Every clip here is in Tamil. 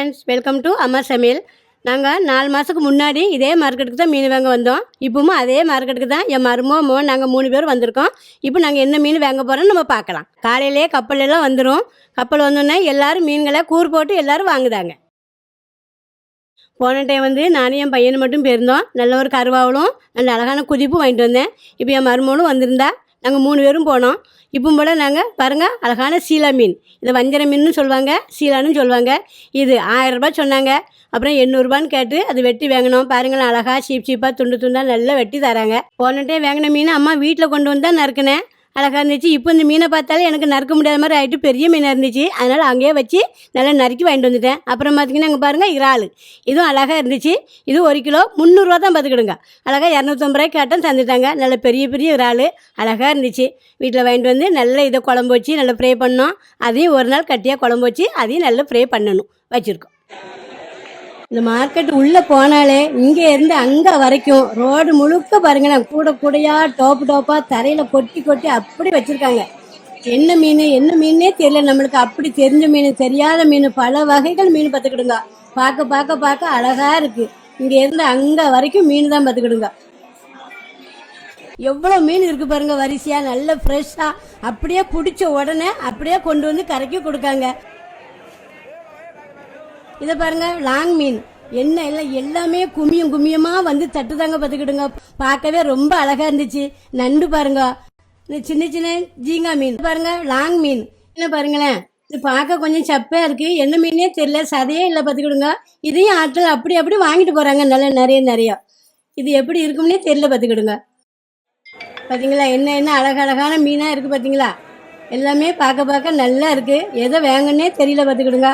ஃப்ரெண்ட்ஸ், வெல்கம் டு அம்மா சமையல். நாங்கள் 4 மாதத்துக்கு முன்னாடி இதே மார்க்கெட்டுக்கு தான் மீன் வாங்க வந்தோம். இப்போவும் அதே மார்க்கெட்டுக்கு தான் என் மருமகன் நாங்கள் 3 பேர் வந்திருக்கோம். இப்போ நாங்கள் என்ன மீன் வாங்க போகிறோன்னு நம்ம பார்க்கலாம். காலையிலே கப்பலெல்லாம் வந்துடும். கப்பல் வந்தோடனே எல்லோரும் மீன்களை கூறு போட்டு எல்லோரும் வாங்குதாங்க. போன டைம் நானும் என் பையனை மட்டும் போயிருந்தோம். நல்ல ஒரு கருவாவலும் நல்ல அழகான குதிப்பும் வாங்கிட்டு வந்தேன். இப்போ என் மருமகனும் வந்திருந்தா நாங்கள் 3 பேரும் போனோம். இப்போ போல் நாங்கள் பாருங்கள், அழகான சீலா மீன், இதை வஞ்சர மீன் சொல்லுவாங்க, சீலான்னு சொல்லுவாங்க. இது 1000 ரூபாய் சொன்னாங்க. அப்புறம் 800 ரூபான்னு கேட்டு அது வெட்டி வாங்கினோம். பாருங்களேன், அழகாக சீப்பாக துண்டாக நல்லா வெட்டி தராங்க. போன டைம் வாங்கின மீன் அம்மா வீட்டில் கொண்டு வந்தால் நறுக்கினேன், அழகாக இருந்துச்சு. இப்போ இந்த மீனை பார்த்தாலே எனக்கு நறுக்க முடியாத மாதிரி ஆகிட்டு, பெரிய மீனாக இருந்துச்சு. அதனால் அங்கேயே வச்சு நல்லா நறுக்கி வாங்கிட்டு வந்துட்டேன். அப்புறம் பார்த்திங்கன்னா அங்கே பாருங்கள், இறால், இதுவும் அழகாக இருந்துச்சு. இது 1 கிலோ 300 ரூபா தான் பார்த்துக்கிடுங்க. அழகாக 250 ரூபாய்க்கு கேட்டால் தந்துட்டாங்க. நல்ல பெரிய பெரிய இறால் அழகாக இருந்துச்சு. வீட்டில் வாங்கிட்டு வந்து நல்லா இதை குழம்பு வச்சு நல்லா ஃப்ரை பண்ணோம். அதையும் ஒரு நாள் கட்டியாக குழம்பு வச்சு அதையும் நல்லா ஃப்ரை பண்ணணும் வச்சுருக்கோம். இந்த மார்க்கெட் உள்ளே போனாலே இங்கே இருந்து அங்கே வரைக்கும் ரோடு முழுக்க பாருங்களேன், கூடையாக டோப்பாக தரையில் கொட்டி அப்படி வச்சுருக்காங்க. என்ன மீனே தெரியல நம்மளுக்கு. அப்படி தெரிஞ்ச மீன், தெரியாத மீன், பல வகைகள் மீன் பார்த்துக்கிடுங்க. பார்க்க அழகாக இருக்குது. இங்கே இருந்து அங்கே வரைக்கும் மீன் தான் பார்த்துக்கிடுங்க. எவ்வளோ மீன் இருக்குது பாருங்கள், வரிசையாக நல்ல ஃப்ரெஷ்ஷாக அப்படியே பிடிச்ச உடனே அப்படியே கொண்டு வந்து கரைக்கி கொடுக்காங்க. இதை பாருங்க, லாங் மீன், என்ன எல்லாமே குமியமாக வந்து தட்டுதாங்க பார்த்துக்கிடுங்க. பார்க்கவே ரொம்ப அழகா இருந்துச்சு. நண்டு பாருங்க, இந்த சின்ன ஜீங்கா மீன் பாருங்க, லாங் மீன் என்ன பாருங்களேன், இது பார்க்க கொஞ்சம் சப்பையா இருக்கு. என்ன மீனே தெரியல, சதையே இல்லை பார்த்துக்கிடுங்க. இதையும் ஆட்கள் அப்படி வாங்கிட்டு போறாங்க நல்ல நிறைய. இது எப்படி இருக்கும்னே தெரியல பார்த்துக்கிடுங்க. பார்த்தீங்களா, என்ன அழகழகான மீனாக இருக்குது பார்த்தீங்களா. எல்லாமே பார்க்க நல்லா இருக்குது. எதை வாங்கன்னே தெரியல பார்த்துக்கிடுங்க.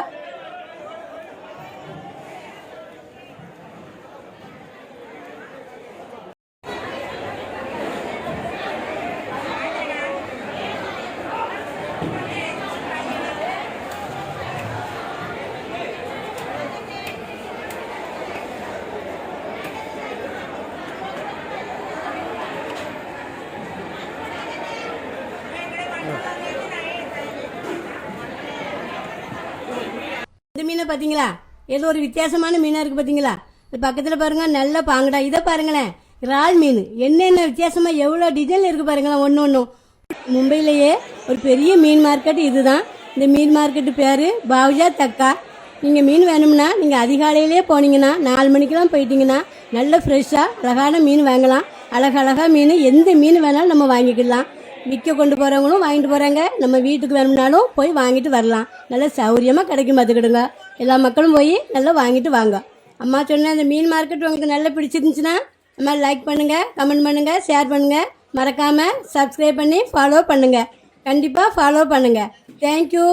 இந்த மீனை பார்த்தீங்களா, ஏதோ ஒரு வித்தியாசமான மீனாக இருக்குது பார்த்தீங்களா. இது பக்கத்தில் பாருங்கள், நல்ல பாங்கடா. இதை பாருங்களேன், இறால் மீன், என்னென்ன வித்தியாசமாக எவ்வளோ டிசைன் இருக்குது பாருங்களேன். ஒன்றும் மும்பையிலேயே ஒரு பெரிய மீன் மார்க்கெட் இதுதான். இந்த மீன் மார்க்கெட்டு பேர் பாவுஜா தக்கா. நீங்கள் மீன் வேணும்னா நீங்கள் அதிகாலையிலே போனீங்கன்னா 4 மணிக்கெல்லாம் போயிட்டீங்கன்னா நல்ல ஃப்ரெஷ்ஷாக அழகான மீன் வாங்கலாம். அழகழகாக மீன், எந்த மீன் வேணாலும் நம்ம வாங்கிக்கலாம். விற்க கொண்டு போகிறவங்களும் வாங்கிட்டு போகிறாங்க. நம்ம வீட்டுக்கு வேணும்னாலும் போய் வாங்கிட்டு வரலாம். நல்லா சௌரியமாக கிடைக்கும் பார்த்துக்கிடுங்க. எல்லா மக்களும் போய் நல்லா வாங்கிட்டு வாங்க. அம்மா சொன்ன இந்த மீன் மார்க்கெட் உங்களுக்கு நல்லா பிடிச்சிருந்துச்சுன்னா அம்மா லைக் பண்ணுங்கள், கமெண்ட் பண்ணுங்கள், ஷேர் பண்ணுங்கள். மறக்காமல் சப்ஸ்கிரைப் பண்ணி ஃபாலோ பண்ணுங்கள். கண்டிப்பாக ஃபாலோ பண்ணுங்கள். தேங்க்யூ.